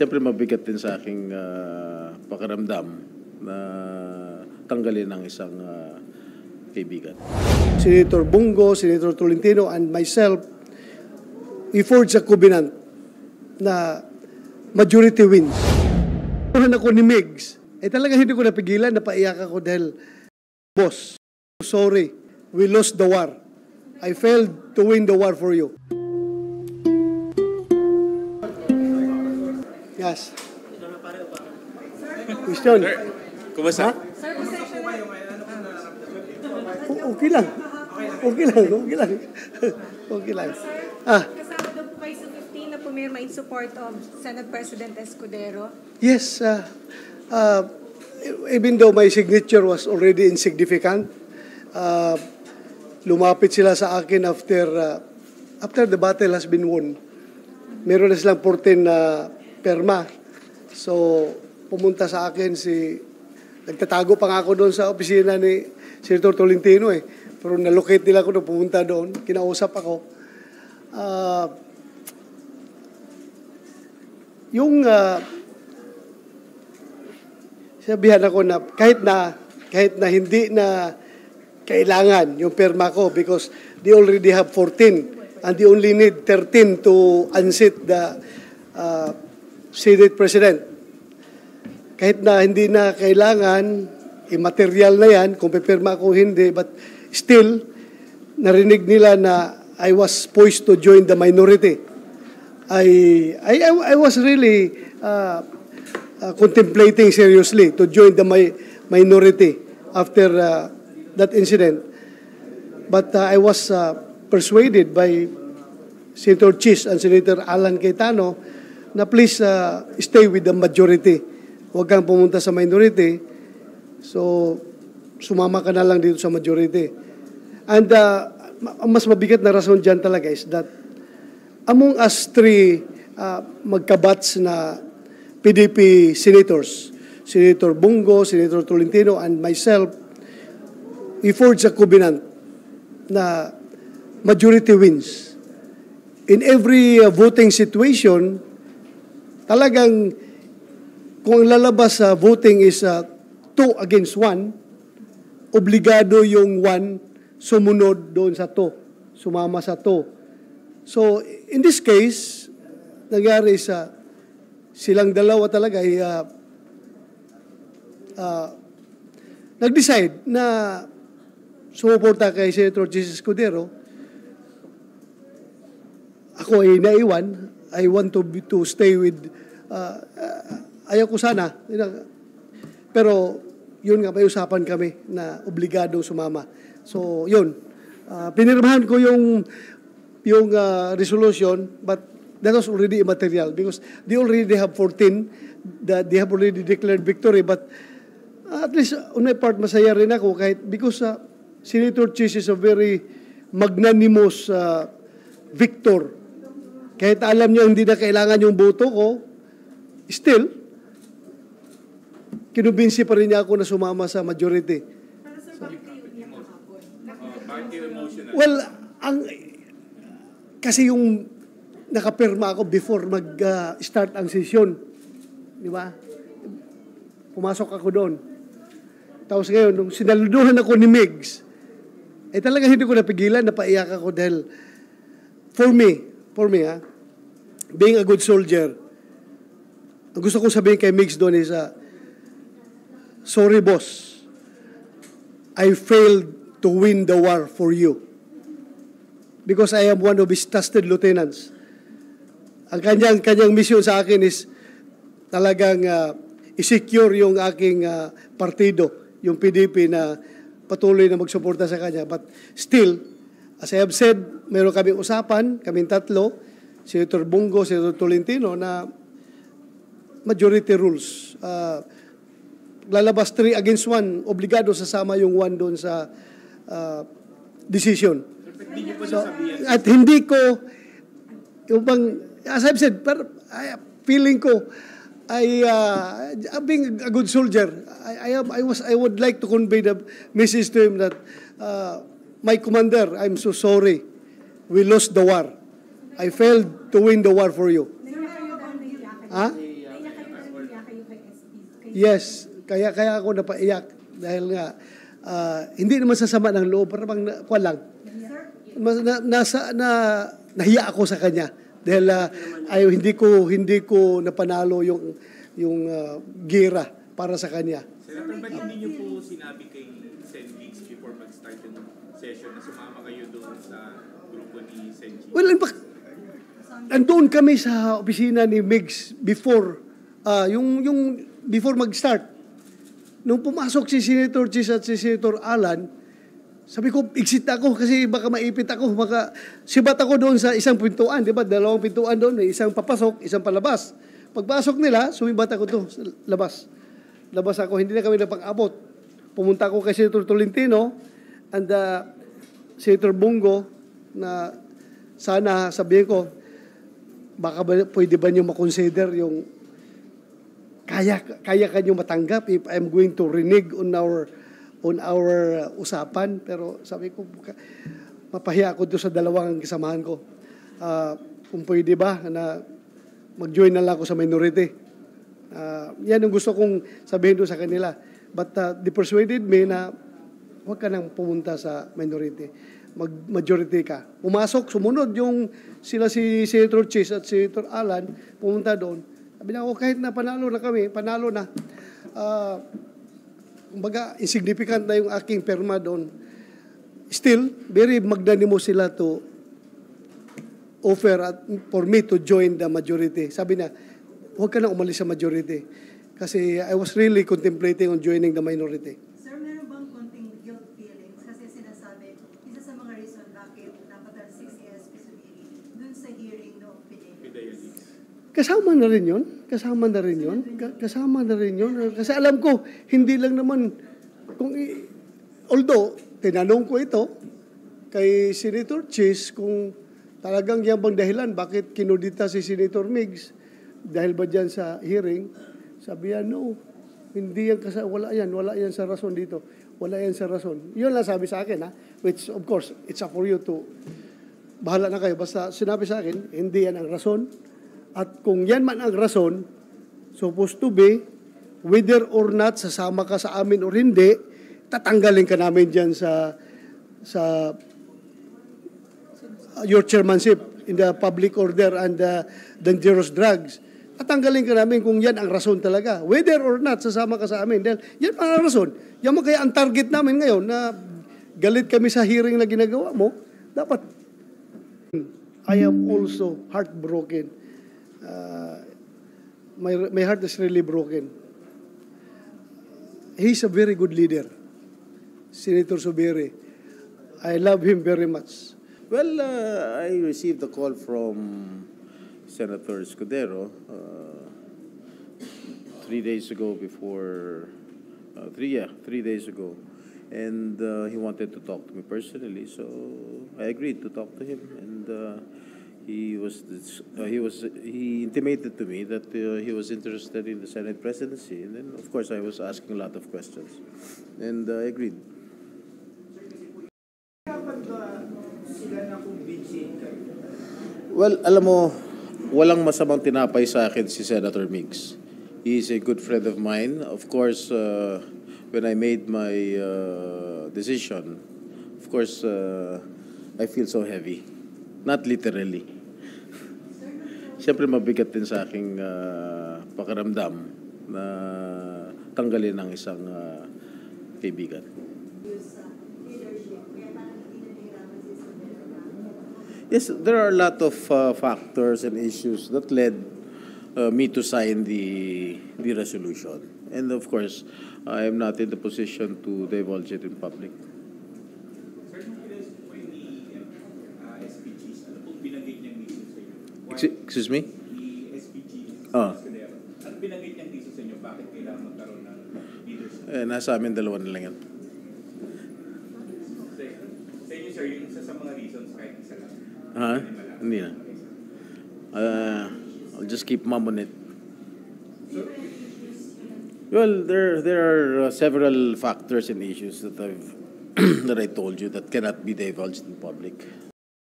Siyempre mabigat din sa aking pakiramdam na tanggalin ng isang kaibigan. Senator Bongo, Senator Tolentino, and myself, we forged a covenant na majority wins. Tuhan ako ni Migs, talaga hindi ko napigilan, napaiyak ako dahil, boss, sorry, we lost the war. I failed to win the war for you. Yes. Question. Kumusta? Okay lang. Okay lang. Okay lang. Okay lang. Kasama daw po kayo sa 15 na pumirma in support of Senate President Escudero. Yes. Even though my signature was already insignificant, lumapit sila sa akin after the battle has been won. Meron na silang 14 na perma. So, pumunta sa akin nagtatago pa nga ako doon sa opisina ni Senator Tolentino Pero nalocate nila ako na pumunta doon. Kinausap ako. Sabihan ako na kahit na hindi na kailangan yung perma ko because they already have 14 and they only need 13 to unseat the Senate President. Kahit na hindi na kailangan, immaterial na yan, kung pipirma ko hindi, but still, narinig nila na I was poised to join the minority. I was really contemplating seriously to join the minority after that incident. But I was persuaded by Senator Chis and Senator Alan Cayetano na please stay with the majority. Huwag kang pumunta sa minority. So, sumama ka na lang dito sa majority. And ang mas mabigat na rason dyan talaga is that among us three magkabats na PDP senators, Senator Bongo, Senator Tolentino, and myself, we forged a covenant na majority wins. In every voting situation, talagang kung lalabas sa voting is 2 against 1, obligado yung 1 sumunod doon sa 2, sumama sa 2. So, in this case, nangyari silang dalawa talaga ay nag-decide na sumuporta kay Senator Jesus Escudero. Ako ay naiwan. I want to stay with ayaw ko sana. Pero yun nga, may usapan kami na obligado sumama. So, yun. Pinirmahan ko yung resolution, but that was already immaterial because they already have 14 that they have already declared victory. But at least on my part, masaya rin ako because Senator Chis is a very magnanimous victor. Kahit alam niya hindi na kailangan yung boto ko, still, kinubinsi pa rin niya ako na sumama sa majority. Well, kasi yung nakapirma ako before mag-start ang session. Di ba? Pumasok ako doon. Tapos ngayon, nung sinaluduhan ako ni Migs, talaga hindi ko napigilan, napaiyak ako dahil for me, being a good soldier, ang gusto kong sabihin kay Migs doon is, sorry boss, I failed to win the war for you. Because I am one of his trusted lieutenants. Ang kanyang mission sa akin is talagang i-secure yung aking partido, yung PDP na patuloy na magsuporta sa kanya. But still, as I have said, meron kaming usapan, kaming tatlo, Senator Bongo, Senator Tolentino, na majority rules. Lalabas 3 against 1, obligado sasama yung 1 doon sa decision. So, at hindi ko, yung bang, as I've said, feeling ko, being a good soldier, I would like to convey the message to him that, my commander, I'm so sorry. We lost the war. I failed to win the war for you. Ha? kayo kay SP? Yes, kaya ako napaiyak dahil nga hindi naman sasama ng loob, parang kuwan lang. Nahiya ako sa kanya dahil hindi ko napanalo yung gira para sa kanya. Senator, ba't hindi niyo po sinabi kay Sen. Migs before mag-start yung session na sumama kayo doon sa grupo ni Sen. Well, andun kami sa opisina ni Migs before yung before mag-start. Nung pumasok si Senator Chis at si Senator Alan, sabi ko, exit ako kasi baka maipit ako. Sibat ako doon sa isang pintuan, di ba? Dalawang pintuan doon, may isang papasok, isang palabas. Pagpasok nila, sumibat ako doon sa labas. Labas ako, hindi na kami napag-abot. Pumunta ako kay Senator Tolentino and Senator Bongo na sana sabihin ko, baka pwede ba niyo makonsider yung kaya kanyo matanggap if I'm going to renege on our usapan. Pero sabi ko, mapahiya ako doon sa dalawang kasamahan ko. Kung pwede ba na mag-join na lang ako sa minority. Yan ang gusto kong sabihin doon sa kanila. But they persuaded me na huwag ka nang pumunta sa minority. Mag-majority ka. Pumasok, sumunod yung sila si Senator Chis at Senator Alan, pumunta doon. Sabi na ako, kahit na panalo na kami, panalo na. Kumbaga, insignificant na yung aking perma doon. Still, very magnanimous sila to offer for me to join the majority. Sabi na, huwag ka na umalis sa majority. Kasi I was really contemplating on joining the minority. Sir, meron bang konting guilt feelings? Kasi sinasabi, isa sa mga reason bakit napatalsik si SP Subiri dun sa hearing no Fidelis. Kasama na rin yun. Kasama na rin yun. Kasi alam ko, hindi lang naman, although, tinanong ko ito kay Senator Chis kung talagang yan bang dahilan, bakit kinudita si Senator Migs, dahil ba dyan sa hearing, sabi yan, no, hindi yan, wala yan sa rason dito. Wala yan sa rason. Yun lang sabi sa akin, which of course, it's up for you to, bahala na kayo. Basta sinabi sa akin, hindi yan ang rason. At kung yan man ang rason, supposed to be, whether or not sasama ka sa amin or hindi, tatanggalin ka namin dyan sa your chairmanship in the public order and dangerous drugs. Tatanggalin ka namin kung yan ang rason talaga. Whether or not sasama ka sa amin. Dahil yan ang rason. Yan mo kaya ang target namin ngayon na galit kami sa hearing na ginagawa mo, dapat I am also heartbroken. My heart is really broken. He's a very good leader, Senator Subiri. I love him very much. Well, I received a call from Senator Escudero 3 days ago before, 3 days ago. And he wanted to talk to me personally, so I agreed to talk to him. And he intimated to me that he was interested in the Senate presidency. And then, of course, I was asking a lot of questions. And I agreed. Well, alam mo, walang masamang tinapay sa akin si Senator Migs. He is a good friend of mine. Of course, when I made my decision, of course, I feel so heavy. Not literally. Siyempre mabigat din sa aking pakiramdam na tanggalin ng isang kaibigan. Yes, there are a lot of factors and issues that led me to sign the resolution. And of course, I am not in the position to divulge it in public. Sir, nung kinas po yung SPGs, ano pong binanggit niyang reason sa inyo? Excuse me? Ni SPG, Escudero. Ano binanggit niyang reason sa inyo? Bakit kailangan magkaroon ng leadership? Nasa amin dalawa na lang yan. Sa inyo, sir, yung isa sa mga reasons kahit isa lang. Hindi na. I'll just keep mum on it. Well, there are several factors and issues that that I told you that cannot be divulged in public.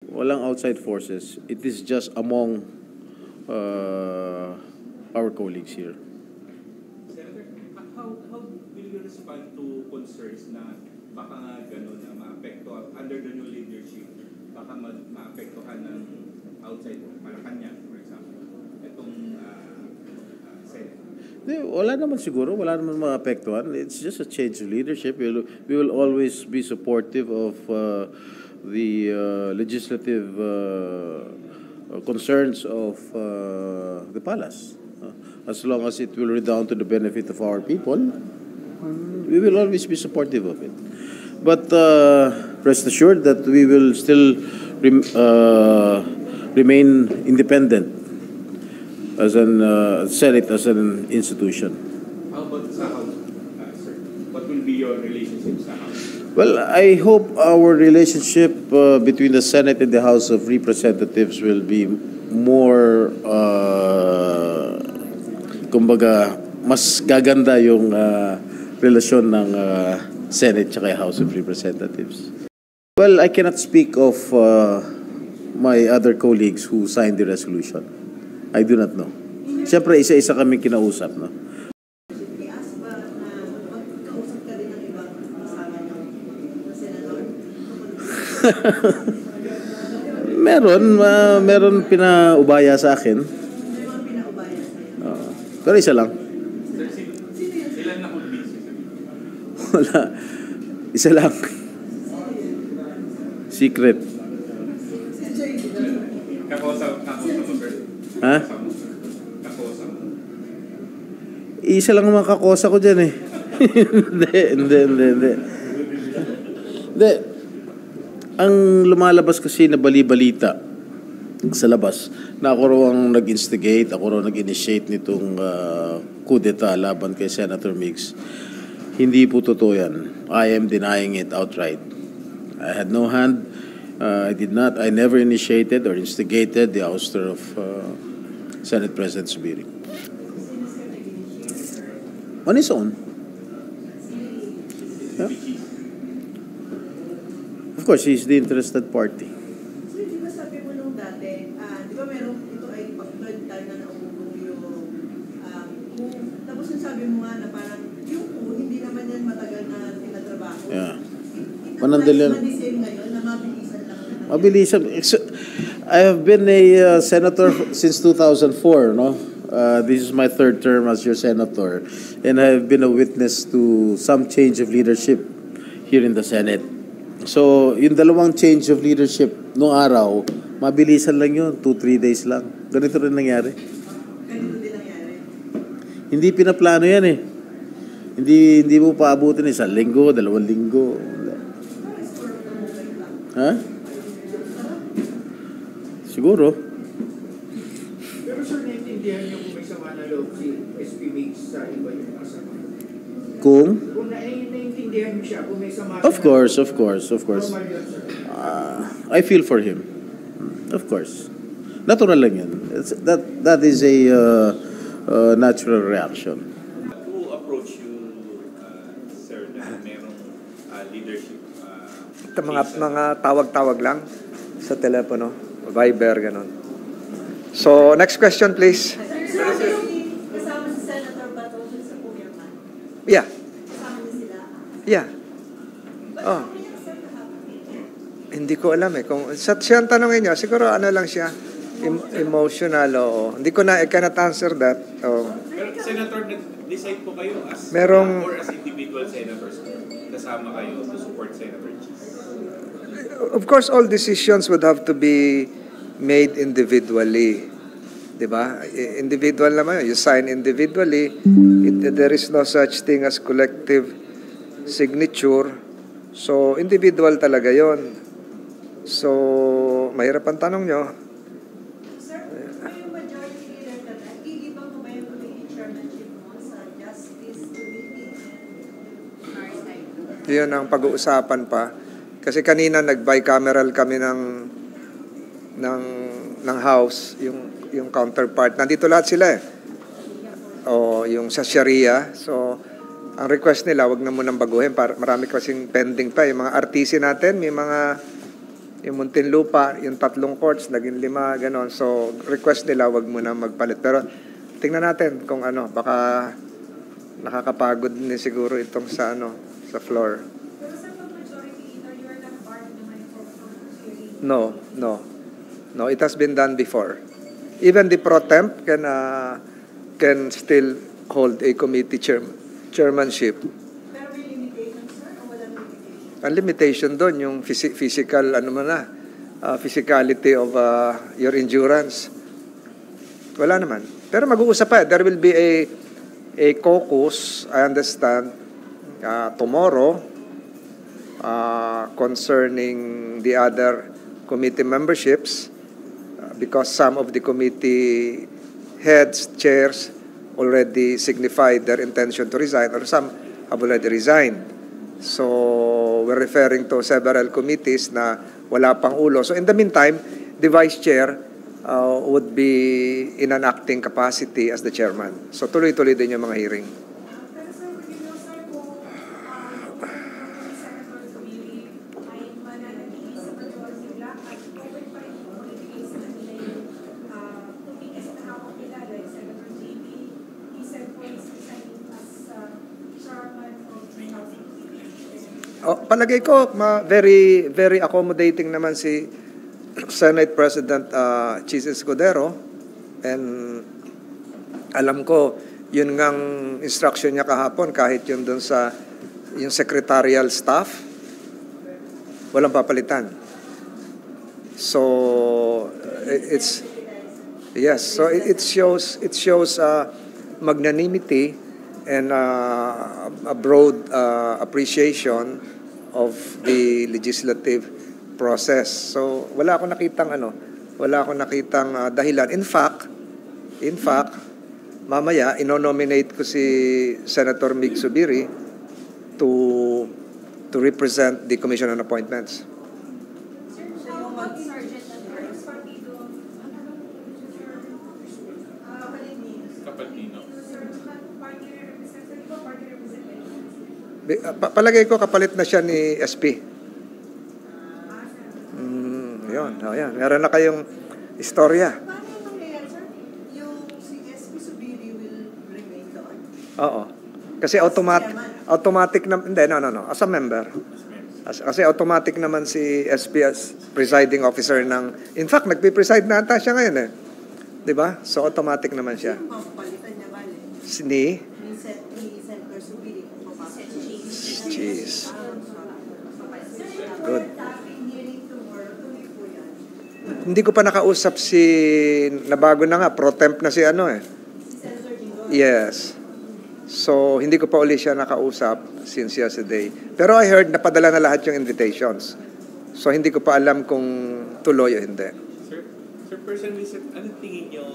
Walang outside forces. It is just among our colleagues here. how will you respond to concerns na baka nga gano'n na maapekto under the new leadership, baka maapektuhan ng outside Malacanang, for example, itong Senate? Wala naman siguro, wala naman maapektuhan. It's just a change of leadership. We will always be supportive of the legislative concerns of the palace. As long as it will redound to the benefit of our people, we will always be supportive of it. But rest assured that we will still remain independent as an Senate, as an institution. How about sa House, sir? What will be your relationship sa House? Well, I hope our relationship between the Senate and the House of Representatives will be more, kumbaga, mas gaganda yung relasyon ng Senate at House of Representatives. Well, I cannot speak of my other colleagues who signed the resolution. I do not know. Siyempre, isa-isa kami kinausap, no? I-ask ba na magkausap ka din ng ibang kasama niyo na senador? Meron pinaubaya sa akin. May mga pinaubaya sa'yo. Pero isa lang. Sir, ilan na convince? Wala. Isa lang. Secret. Kakosa mo, sir? Ha? Kakosa mo. Isa lang ang makakosa ko dyan eh. Hindi. Ang lumalabas kasi na bali-balita sa labas na ako raw ang nag-instigate, ako raw nag-initiate nitong coup d'etat laban kay Senator Mix. Hindi po totoo yan. I am denying it outright. I had no hand. I never initiated or instigated the ouster of Senate President Zubiri. On his own. Yeah. Of course, he's the interested party. So, di ba sabi mo nung dati, di ba meron, ito ay third time na naubong yung coup. Tapos yung sabi mo nga na parang, yung coup, hindi naman yan matagal na tinatrabaho. Yeah. Manandalian. Ito ngayon na mabilisan lang. Mabilisan. I have been a senator since 2004, no? This is my third term as your senator, and I have been a witness to some change of leadership here in the Senate. So, yung dalawang change of leadership noong araw, mabilisan lang yun, 2-3 days lang. Ganito rin nangyari. Ganito din nangyari. Hindi pinaplano yan eh. Hindi mo paabutin 1 linggo, 2 linggo. Ha? Siguro. Pero sir, naintindihan niyo kung may sama na loob si SP Mix sa iba yung kasama? Kung Naintindihan niyo siya kung may sama Of course. Normal yun, sir. I feel for him. Of course. Natural lang yan. That is a natural reaction. Who approach you, sir, na merong leadership? Mga tawag-tawag lang sa telepono, Viber, ganon. So, next question, please. Kasama si Senator Bato sa pumirman? Yeah. Kasama niya sila? Yeah. Oh. Hindi ko alam eh. Kung siya ang tanongin niyo, siguro ano lang siya, emotional, oo. Hindi ko na, I cannot answer that. Oh. Pero Senator, nag-decide po kayo as or as individual senators kasama kayo to support Senator Cheese? Of course, all decisions would have to be made individually. Diba? Individual naman yun. You sign individually. There is no such thing as collective signature. So, individual talaga yon. So, mahirap ang tanong nyo. Sir, yung majority leader ka na, iibang mo ba yung committee chairmanship mo sa Justice Committee and Maritime? Yun ang pag-uusapan pa. Kasi kanina nag-bicameral kami ng House, yung counterpart. Nandito lahat sila eh. O yung sa Sharia. So, ang request nila, wag na munang baguhin. Marami kasing pending pa. Yung mga RTC natin, may mga yung Muntinlupa, yung 3 courts, naging 5, ganon. So, request nila, wag muna magpalit. Pero, tingnan natin kung ano, baka nakakapagod din siguro itong sa sa floor. Pero sa majority leader, you are not barred naman for hearing. No, it has been done before. Even the pro temp can still hold a committee chairmanship. Pero may limitation, sir, o walang limitation? Ang limitation doon yung physical physicality of your endurance. Wala naman. Pero mag-uusap pa. There will be a caucus, I understand, tomorrow concerning the other committee memberships because some of the committee heads, chairs already signified their intention to resign or some have already resigned. So we're referring to several committees na wala pang ulo. So in the meantime, the vice chair would be in an acting capacity as the chairman. So tuloy-tuloy din yung mga hearing. Pero sir, would you know, sir, kung Senator Zubiri ay mananatili sa majority block at open pa rin yung politics na nila yung tumigas na hawak nila, like Senator JB, he said for his resigning as chairman of the House of Palagay ko, very, very accommodating naman si Senate President Chis Escudero. And alam ko, yun ngang instruction niya kahapon, kahit yun dun sa yung secretarial staff, walang papalitan. So, it shows magnanimity and a broad appreciation of the legislative process. So wala akong nakitang dahilan. In fact, mamaya ino-nominate ko si Senator Mig Zubiri to represent the Commission on Appointments. Sir, how about Sergeant at Arms Partido? Kapatino. Party representative o party representative? Palagay ko kapalit na siya ni SP. Yun. Meron na kayong istorya. Paano yung mangyayari, sir? Yung si SP Zubiri will remain doon? Oo. Kasi automatic na, hindi, no. As a member. Kasi automatic naman si SP as presiding officer ng, in fact, nagpipreside na ata siya ngayon eh. Di ba? So automatic naman siya. Yung mapapalitan niya, bale? Ni Ni Senator Zubiri kung papasok. Jeez. Good. Hearing tomorrow, tuloy po yan. Hindi ko pa nakausap nabago na nga, pro temp na si Si Senator Jinggoy. Yes. So, hindi ko pa uli siya nakausap since yesterday. Pero I heard napadala na lahat yung invitations. So, hindi ko pa alam kung tuloy o hindi. Sir, personally, sir, anong tingin niyo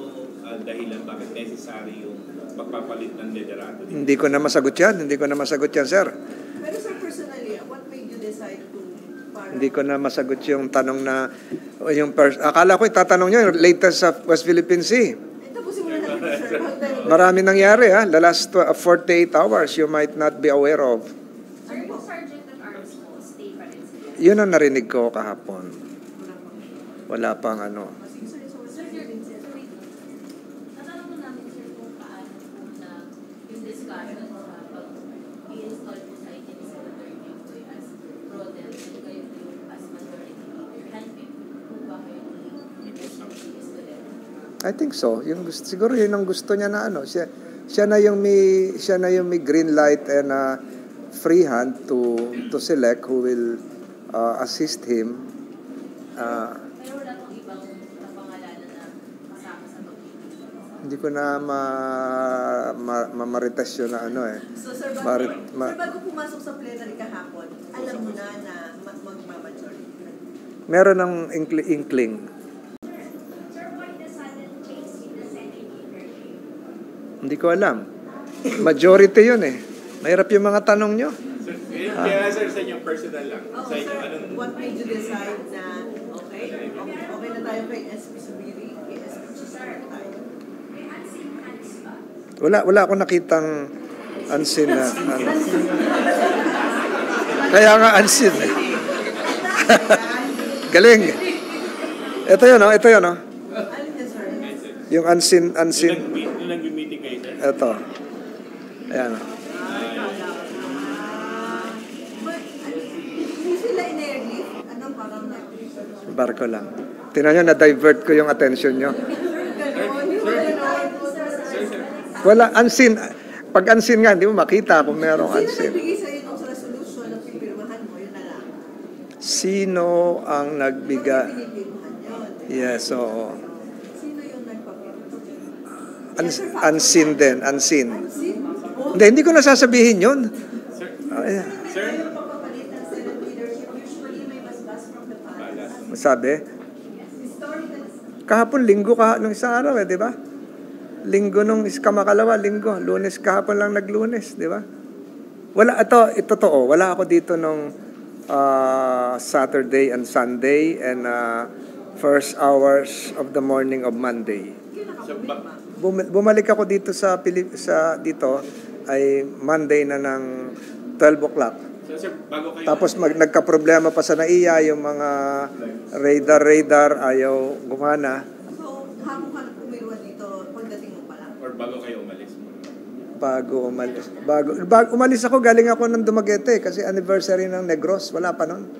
dahilan bakit necessary yung pagpapalit ng liderato? Hindi ko na masagot yan, sir. Pero sir, personally, what made you decide to Hindi ko na masagot yung tanong na, akala ko itatanong nyo, yung latest sa West Philippine Sea. tapusin mo na natin, sir. Marami nangyari, the last 48 hours you might not be aware of. Sir, yung Sergeant at Arms mo, stay pa rin sila? Yun ang narinig ko kahapon. Wala pang Natanong mo namin, sir, kung paano po na yung discussion sa pag-i-install po sa itin ni Senator Jinggoy as pro-dem and kayo po yung as majority leader. Handpick po ba kayo ni Escudero? I think so. Siguro yun ang gusto niya na siya na yung may green light and free hand to select who will assist him. Pero wala pong ibang napangalanan na kasama sa pag-ibig. Hindi ko na mamarites yun na So, sir, bago pumasok sa plenary kahapon, alam mo na magmamajority. Meron ng inkling. Sir, why the sudden change in the Senate leadership? Hindi ko alam. Majority yun eh. Mahirap yung mga tanong nyo. Sir, kaya sir, sa inyo personal lang. Oh, Sa inyo, sir, anong... what made you decide na okay na tayo kay SP Zubiri, kay SP Chisar tayo? May unseen hands ba? Wala akong nakitang unseen na Kaya nga unseen eh. Galing. Ito yun. Alin niya, sir? Yung unseen. Nung nag-meeting kayo, sir? Ito. Ayan. Hindi sila in-airlift? Ano, parang Barko lang. Tingnan nyo, na-divert ko yung attention nyo. Wala, unseen. Pag unseen nga, hindi mo makita kung merong Sino unseen. nagbigay sa'yo ng resolution na pinipirmahan mo? Yun na lang. Sino ang nagbigay? Pinipirmahan yun. Yes, oo. Sino yung nagpapirmahan? Unseen din, unseen. Oh, Hindi ko nasasabihin yun. Ayan. Sir, Ayaw papapalit ng Senate leadership. Usually may basbas from the palace. Sabi? Historical. Kahapon, linggo, nung isang araw di ba? Linggo nung kamakalawa, linggo. Lunes, kahapon lang naglunes, di ba? Wala, ito totoo. Wala ako dito nung Saturday and Sunday and first hours of the morning of Monday. Bumalik ako dito sa dito ay Monday na ng 12 o'clock. sir, bago kayo... Tapos nagka-problema pa sa NAIA, yung mga radar ayaw gumana. So, hapon ka pumirwa dito pagdating mo pa lang? Or bago kayo umalis mo? Bago umalis ako, galing ako ng Dumaguete kasi anniversary ng Negros. Wala pa nun.